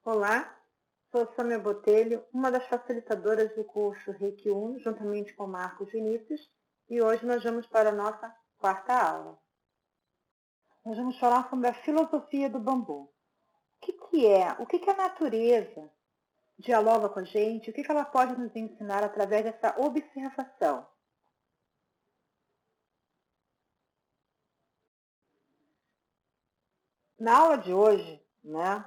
Olá, sou Sônia Botelho, uma das facilitadoras do curso Reiki 1, juntamente com Marcos Vinícius, e hoje nós vamos para a nossa quarta aula. Nós vamos falar sobre a filosofia do bambu. O que a natureza dialoga com a gente, o que ela pode nos ensinar através dessa observação. Na aula de hoje, nós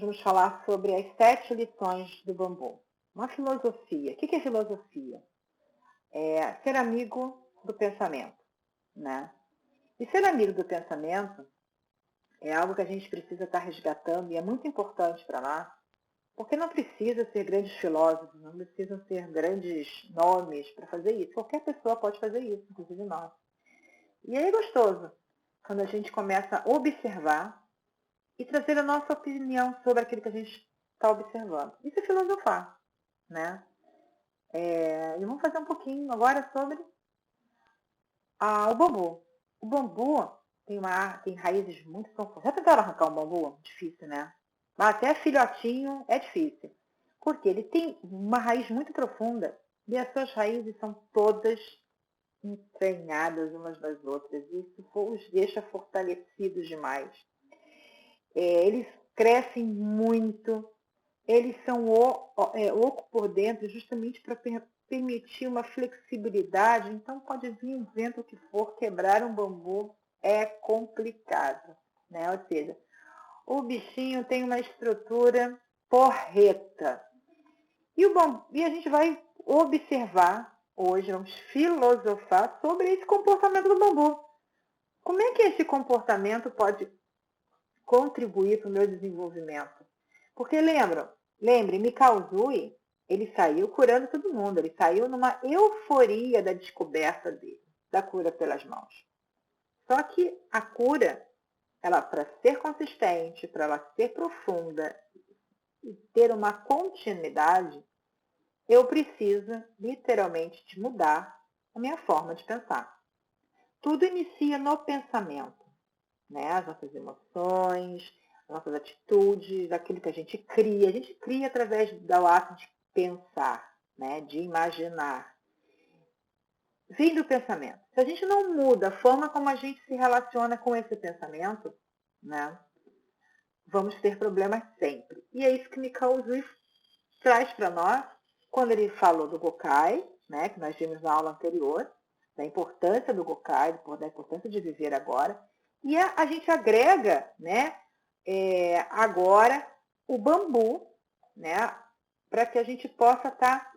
vamos falar sobre as 7 lições do bambu. Uma filosofia. O que é filosofia? É ser amigo do pensamento, né? E ser amigo do pensamento é algo que a gente precisa estar resgatando e é muito importante para nós, porque não precisa ser grandes filósofos, não precisam ser grandes nomes para fazer isso. Qualquer pessoa pode fazer isso, inclusive nós. E aí é gostoso quando a gente começa a observar e trazer a nossa opinião sobre aquilo que a gente está observando. Isso é filosofar, né? E vamos fazer um pouquinho agora sobre o bambu. O bambu tem raízes muito profundas. Já tentaram arrancar um bambu? Difícil, né? Mas até filhotinho é difícil. Porque ele tem uma raiz muito profunda e as suas raízes são todas entranhadas umas das outras. Isso os deixa fortalecidos demais. Eles crescem muito. Eles são oco por dentro justamente para permitir uma flexibilidade. Então, pode vir o vento que for, quebrar um bambu é complicado, né? Ou seja, o bichinho tem uma estrutura porreta. E a gente vai observar, hoje vamos filosofar sobre esse comportamento do bambu. Como é que esse comportamento pode contribuir para o meu desenvolvimento? Porque lembre, Mikao-Zui, ele saiu curando todo mundo, ele saiu numa euforia da descoberta dele, da cura pelas mãos. Só que a cura, ela para ser consistente, para ela ser profunda e ter uma continuidade, eu preciso literalmente de mudar a minha forma de pensar. Tudo inicia no pensamento, né? As nossas emoções, as nossas atitudes, aquilo que a gente cria. A gente cria através do ato de pensar, né? De imaginar. Vem do pensamento. Se a gente não muda a forma como a gente se relaciona com esse pensamento, né? Vamos ter problemas sempre. E é isso que Mikao Zui traz para nós quando ele falou do Gokai, né? Que nós vimos na aula anterior, da importância do Gokai, da importância de viver agora. E a gente agrega, né, agora o bambu, né, para que a gente possa estar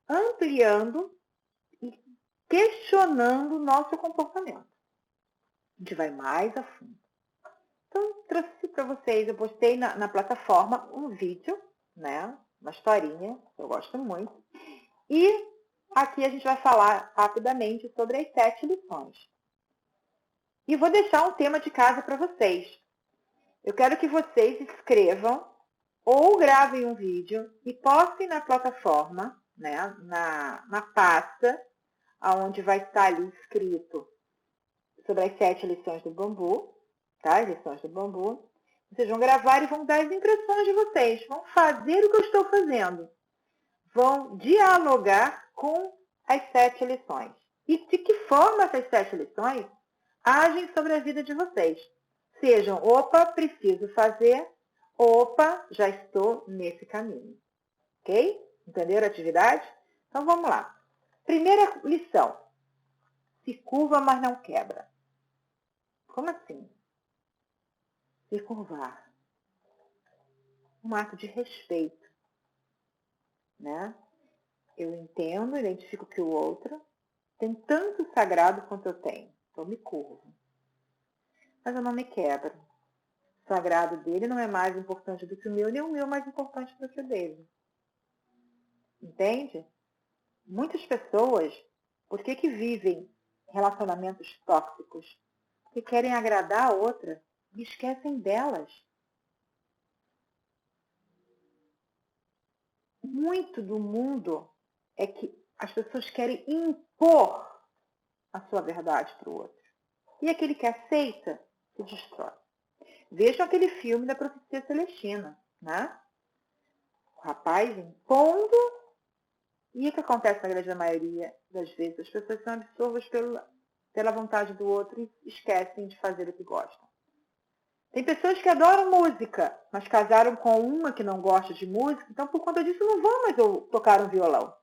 ampliando e questionando o nosso comportamento. A gente vai mais a fundo. Então, trouxe para vocês, eu postei na plataforma um vídeo, né, uma historinha, que eu gosto muito. E aqui a gente vai falar rapidamente sobre as 7 lições. E vou deixar um tema de casa para vocês. Eu quero que vocês escrevam ou gravem um vídeo e postem na plataforma, né, na pasta, onde vai estar ali escrito sobre as 7 lições do bambu, tá? As lições do bambu. Vocês vão gravar e vão dar as impressões de vocês. Vão fazer o que eu estou fazendo. Vão dialogar com as 7 lições. E de que forma essas 7 lições agem sobre a vida de vocês? Sejam, opa, preciso fazer, opa, já estou nesse caminho. Ok? Entenderam a atividade? Então, vamos lá. Primeira lição. Se curva, mas não quebra. Como assim? Se curvar. Um ato de respeito, né? Eu entendo, identifico que o outro tem tanto sagrado quanto eu tenho. Então, me curvo. Mas eu não me quebro. O sagrado dele não é mais importante do que o meu, nem o meu mais importante do que o dele. Entende? Muitas pessoas, por que vivem relacionamentos tóxicos? Porque querem agradar a outra e esquecem delas. Muito do mundo é que as pessoas querem impor a sua verdade para o outro. E aquele que aceita se destrói. Vejam aquele filme da Profecia Celestina, né? O rapaz impondo, e o que acontece na grande maioria das vezes? As pessoas são absorvas pela vontade do outro e esquecem de fazer o que gostam. Tem pessoas que adoram música, mas casaram com uma que não gosta de música, então por conta disso não vão mais tocar um violão.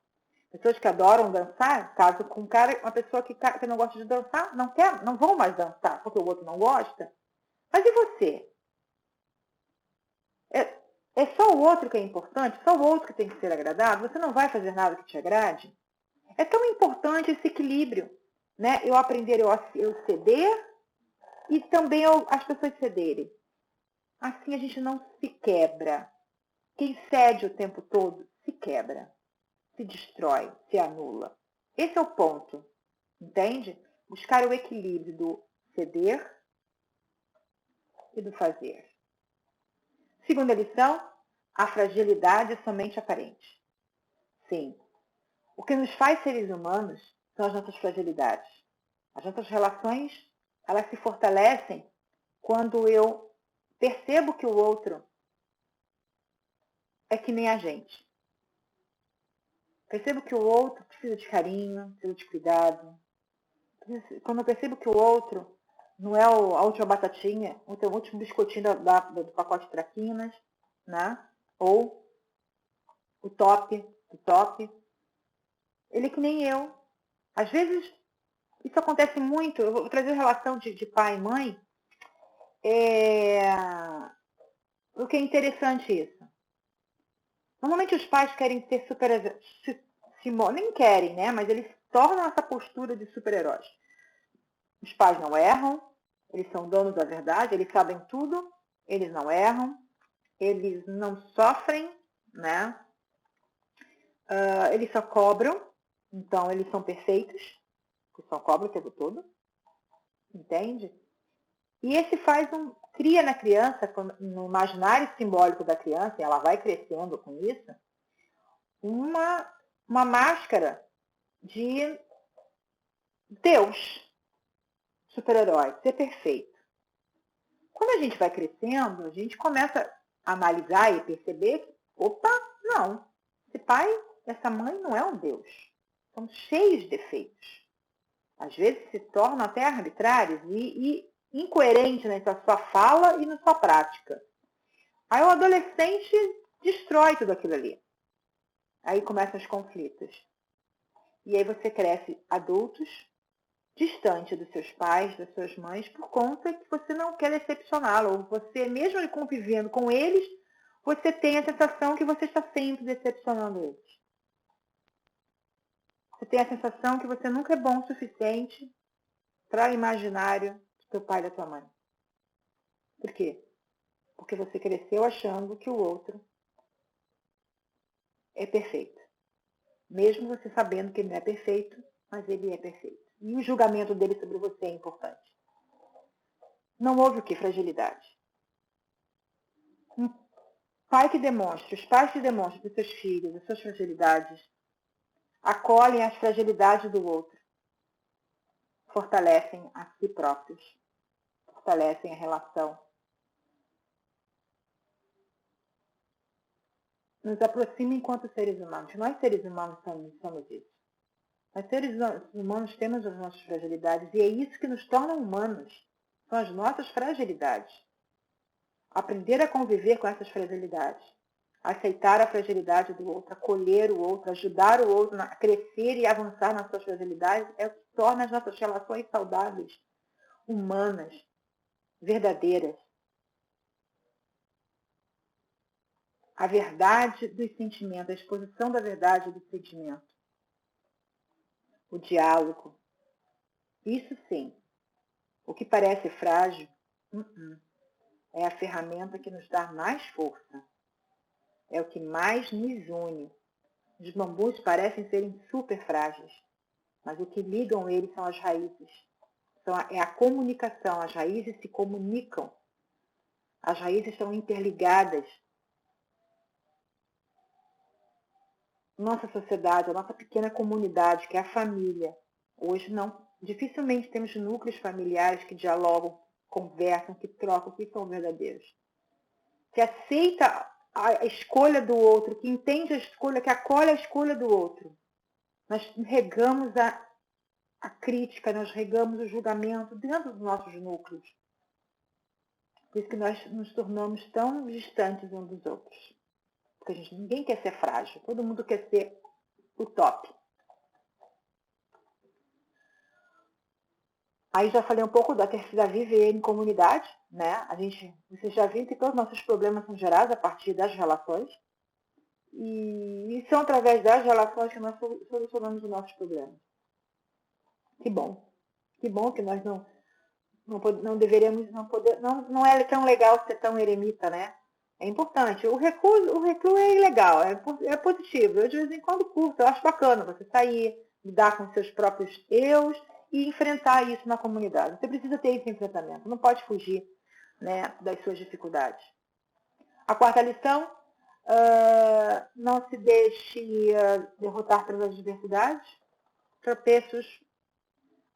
Pessoas que adoram dançar, casam com uma pessoa que não gosta de dançar, não vão mais dançar, porque o outro não gosta. Mas e você? É só o outro que é importante? Só o outro que tem que ser agradável? Você não vai fazer nada que te agrade? É tão importante esse equilíbrio, né? Eu aprender, eu ceder e também as pessoas cederem. Assim a gente não se quebra. Quem cede o tempo todo se quebra, se destrói, se anula. Esse é o ponto, entende? Buscar o equilíbrio do ceder e do fazer. Segunda lição, a fragilidade é somente aparente. Sim, o que nos faz seres humanos são as nossas fragilidades. As nossas relações, elas se fortalecem quando eu percebo que o outro é que nem a gente. Percebo que o outro precisa de carinho, precisa de cuidado. Quando eu percebo que o outro não é a última batatinha, o último biscoitinho do pacote de traquinas, né? Ou o top, ele é que nem eu. Às vezes, isso acontece muito. Eu vou trazer relação de pai e mãe. O que é interessante isso. Normalmente os pais querem ser nem querem, né? Mas eles tornam essa postura de super-heróis. Os pais não erram, eles são donos da verdade, eles sabem tudo, eles não erram, eles não sofrem, né? Eles só cobram, então eles são perfeitos, porque só cobram o tempo todo, entende? E esse cria na criança, no imaginário simbólico da criança, e ela vai crescendo com isso, uma máscara de Deus, super-herói, ser perfeito. Quando a gente vai crescendo, a gente começa a analisar e perceber que, opa, não, esse pai, essa mãe não é um Deus. São cheios de defeitos. Às vezes se tornam até arbitrários e incoerentes na sua fala e na sua prática. Aí o adolescente destrói tudo aquilo ali. Aí começam os conflitos. E aí você cresce adultos, distante dos seus pais, das suas mães, por conta que você não quer decepcioná-lo. Ou você, mesmo convivendo com eles, você tem a sensação que você está sempre decepcionando eles. Você tem a sensação que você nunca é bom o suficiente para o imaginário do seu pai e da sua mãe. Por quê? Porque você cresceu achando que o outro é perfeito. Mesmo você sabendo que ele não é perfeito, mas ele é perfeito. E o julgamento dele sobre você é importante. Não houve o que? Fragilidade. Um pai que demonstra, os pais que demonstram para os seus filhos as suas fragilidades, acolhem as fragilidades do outro, fortalecem a si próprios, fortalecem a relação. Nos aproxima enquanto seres humanos. Nós, seres humanos, somos isso. Nós, seres humanos, temos as nossas fragilidades e é isso que nos torna humanos. São as nossas fragilidades. Aprender a conviver com essas fragilidades. Aceitar a fragilidade do outro, acolher o outro, ajudar o outro a crescer e avançar nas suas fragilidades é o que torna as nossas relações saudáveis, humanas, verdadeiras. A verdade dos sentimentos, a exposição da verdade do sentimento. O diálogo. Isso sim. O que parece frágil é a ferramenta que nos dá mais força. É o que mais nos une. Os bambus parecem serem super frágeis, mas o que ligam eles são as raízes. É a comunicação. As raízes se comunicam. As raízes estão interligadas. Nossa sociedade, a nossa pequena comunidade, que é a família, hoje não, dificilmente temos núcleos familiares que dialogam conversam, que trocam, que são verdadeiros. Que aceita a escolha do outro, que entende a escolha, que acolhe a escolha do outro. Nós regamos a crítica, nós regamos o julgamento dentro dos nossos núcleos. Por isso que nós nos tornamos tão distantes uns dos outros. Porque ninguém quer ser frágil, todo mundo quer ser o top. Aí já falei um pouco da terceira viver em comunidade, né? Vocês já viram que todos os nossos problemas são gerados a partir das relações. E são através das relações que nós solucionamos os nossos problemas. Que bom. Que bom que nós não deveríamos, não é tão legal ser tão eremita, né? É importante. O recuo é ilegal, é positivo. Eu de vez em quando curto, eu acho bacana você sair, lidar com seus próprios eus e enfrentar isso na comunidade. Você precisa ter esse enfrentamento, não pode fugir, né, das suas dificuldades. A quarta lição, não se deixe derrotar pelas adversidades, tropeços,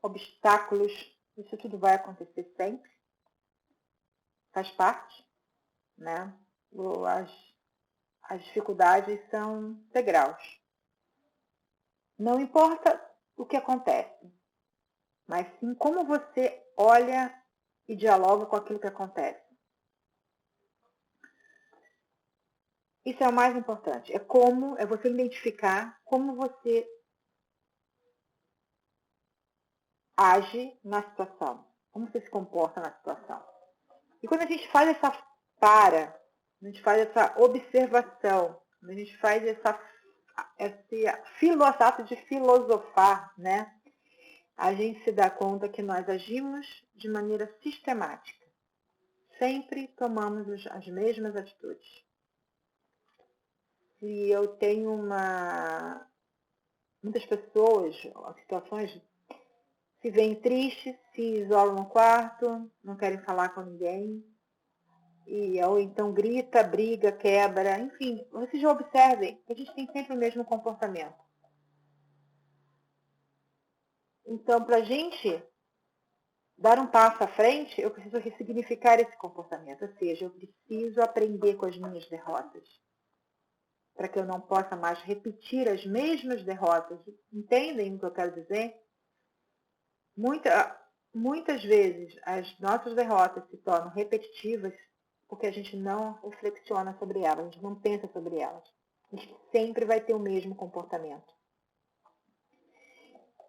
obstáculos, isso tudo vai acontecer sempre, faz parte, né? As dificuldades são degraus. Não importa o que acontece, mas sim como você olha e dialoga com aquilo que acontece. Isso é o mais importante. É você identificar como você age na situação, como você se comporta na situação. E quando a gente faz a gente faz essa observação, a gente faz esse ato de filosofar, né? A gente se dá conta que nós agimos de maneira sistemática. Sempre tomamos as mesmas atitudes. Se eu tenho muitas pessoas, situações, se veem tristes, se isolam no quarto, não querem falar com ninguém, ou então grita, briga, quebra, enfim, vocês já observem que a gente tem sempre o mesmo comportamento. Então, para a gente dar um passo à frente, eu preciso ressignificar esse comportamento, ou seja, eu preciso aprender com as minhas derrotas, para que eu não possa mais repetir as mesmas derrotas. Entendem o que eu quero dizer? Muitas vezes as nossas derrotas se tornam repetitivas porque a gente não reflexiona sobre elas, a gente não pensa sobre elas. A gente sempre vai ter o mesmo comportamento.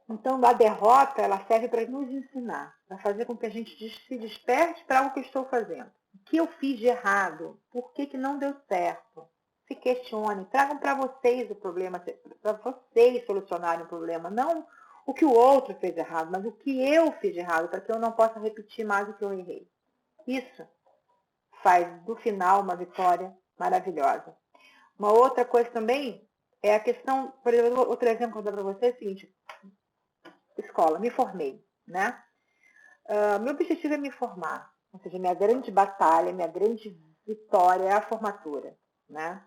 Então, a derrota, ela serve para nos ensinar, para fazer com que a gente se desperte para algo que eu estou fazendo. O que eu fiz de errado? Por que não deu certo? Se questionem, tragam para vocês o problema, para vocês solucionarem o problema, não o que o outro fez errado, mas o que eu fiz de errado, para que eu não possa repetir mais o que eu errei. Isso faz do final uma vitória maravilhosa. Uma outra coisa também é a questão, por exemplo, outro exemplo que eu vou dar para vocês é o seguinte: escola, me formei, né? Meu objetivo é me formar, ou seja, minha grande batalha, minha grande vitória é a formatura, né?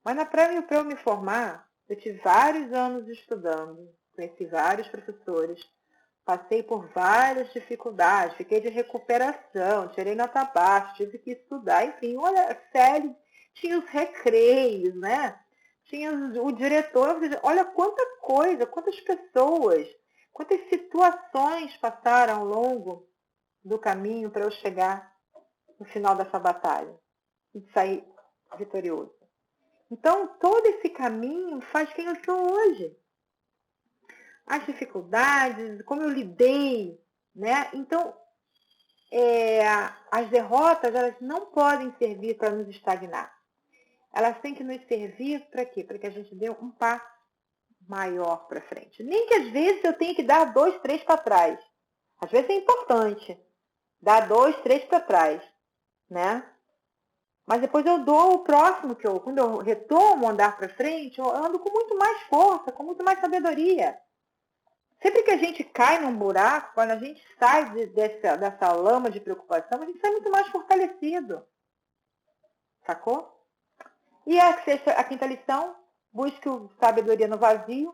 Mas para eu me formar, eu tive vários anos estudando, conheci vários professores, passei por várias dificuldades, fiquei de recuperação, tirei nota baixa, tive que estudar, enfim, olha, sério, tinha os recreios, né? Tinha o diretor, olha quanta coisa, quantas pessoas, quantas situações passaram ao longo do caminho para eu chegar no final dessa batalha e sair vitorioso. Então, todo esse caminho faz quem eu sou hoje. As dificuldades, como eu lidei, né? Então, as derrotas, elas não podem servir para nos estagnar. Elas têm que nos servir para quê? Para que a gente dê um passo maior para frente. Nem que às vezes eu tenha que dar 2, 3 para trás. Às vezes é importante dar 2, 3 para trás, né? Mas depois eu dou o próximo, quando eu retomo andar para frente, eu ando com muito mais força, com muito mais sabedoria. Sempre que a gente cai num buraco, quando a gente sai dessa lama de preocupação, a gente sai muito mais fortalecido. Sacou? E a quinta lição, busque sabedoria no vazio.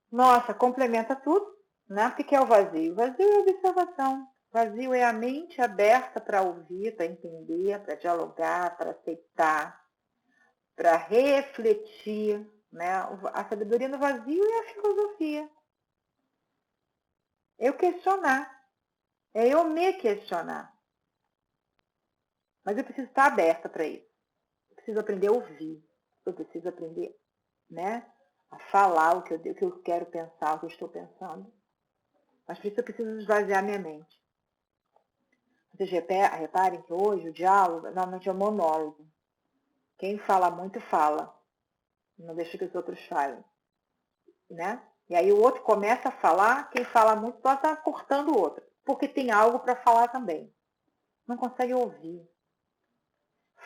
Nossa, complementa tudo, né? O que é o vazio? O vazio é observação. O Vazio é a mente aberta para ouvir, para entender, para dialogar, para aceitar, para refletir, né? A sabedoria no vazio é a filosofia. Eu questionar. É eu me questionar. Mas eu preciso estar aberta para isso. Eu preciso aprender a ouvir. Eu preciso aprender, né, a falar o que eu quero pensar, o que eu estou pensando. Mas por isso eu preciso esvaziar minha mente. Vocês reparem que hoje o diálogo normalmente é um monólogo. Quem fala muito fala. Não deixa que os outros falem. Né? E aí o outro começa a falar, quem fala muito só está cortando o outro. Porque tem algo para falar também. Não consegue ouvir.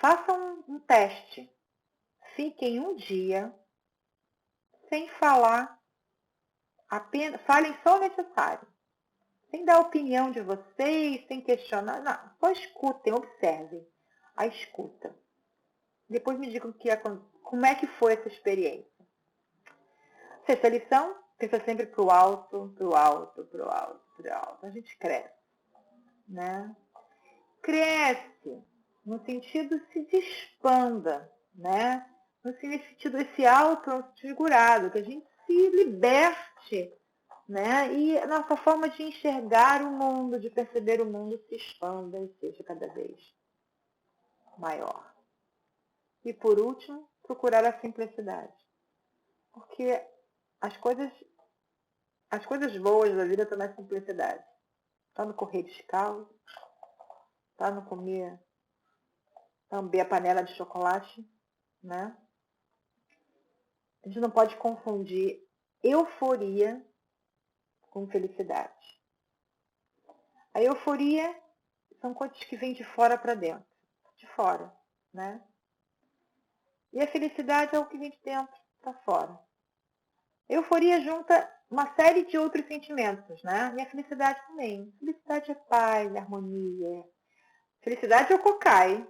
Façam um teste. Fiquem um dia sem falar, apenas falem só o necessário. Sem dar a opinião de vocês, sem questionar. Não, só escutem, observem a escuta. Depois me digam como é que foi essa experiência. Sexta lição, pensa sempre para o alto, para o alto, para o alto, para o alto. A gente cresce, né? Cresce, no sentido se expanda, né? No sentido esse auto-transfigurado, que a gente se liberte, né? E a nossa forma de enxergar o mundo, de perceber o mundo se expanda e seja cada vez maior. E por último, procurar a simplicidade. Porque as coisas boas da vida estão na simplicidade. Está no correr descalço, está no comer, lamber a panela de chocolate, né? A gente não pode confundir euforia com felicidade. A euforia são coisas que vêm de fora para dentro, de fora, né? E a felicidade é o que vem de dentro para fora. A euforia junta uma série de outros sentimentos, né? E a felicidade também. Felicidade é paz, é harmonia. Felicidade é o Gokai.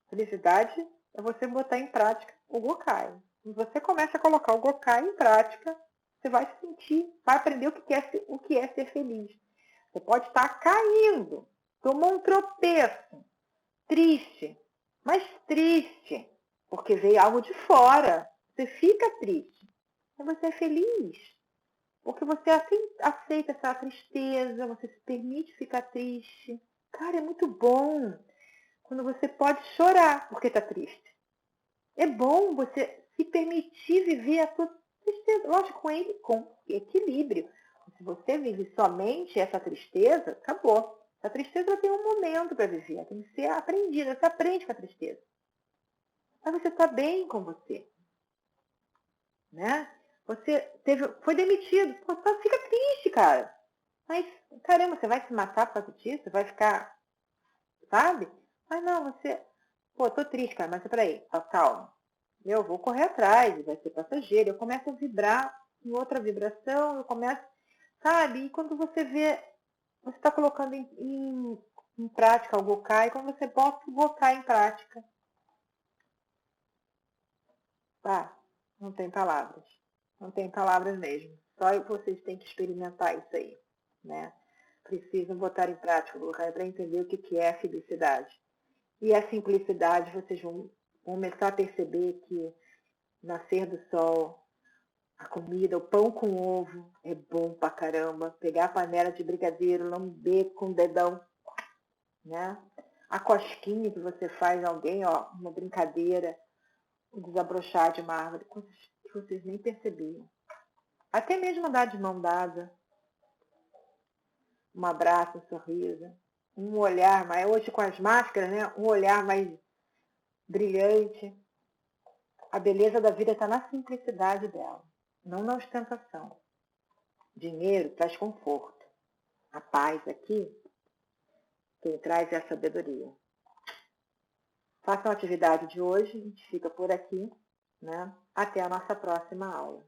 Felicidade é você botar em prática o Gokai. Se você começa a colocar o Gokai em prática, você vai se sentir, vai aprender o que é ser feliz. Você pode estar caindo, tomou um tropeço, triste, mas triste, porque veio algo de fora. Você fica triste, mas você é feliz, porque você aceita essa tristeza, você se permite ficar triste. Cara, é muito bom quando você pode chorar porque está triste. É bom você se permitir viver a sua tristeza, lógico, com equilíbrio. Se você vive somente essa tristeza, acabou. A tristeza tem um momento para viver, tem que ser aprendida, você aprende com a tristeza. Mas você está bem com você, né? Você foi demitido, pô, só fica triste, cara. Mas, caramba, você vai se matar por causa disso? Você vai ficar, sabe? Mas não, pô, tô triste, cara, mas peraí, calma. Eu vou correr atrás, vai ser passageiro. Eu começo a vibrar em outra vibração, eu começo, sabe? E quando você vê, você está colocando em prática o Gokai, quando você bota o Gokai em prática, tá? Não tem palavras. Não tem palavras mesmo. Só vocês têm que experimentar isso aí, né? Precisam botar em prática o Gokai para entender o que é a felicidade. E a simplicidade, vocês vão começar a perceber que nascer do sol, a comida, o pão com ovo, é bom pra caramba. Pegar a panela de brigadeiro, lamber com o dedão, né? A cosquinha que você faz em alguém, ó, uma brincadeira, o desabrochar de uma árvore, coisas que vocês nem percebiam. Até mesmo andar de mão dada, um abraço, um sorriso, um olhar mais, hoje com as máscaras, né? Um olhar mais brilhante. A beleza da vida está na simplicidade dela, não na ostentação. Dinheiro traz conforto. A paz aqui, quem traz é a sabedoria. Façam a atividade de hoje, a gente fica por aqui, né? Até a nossa próxima aula.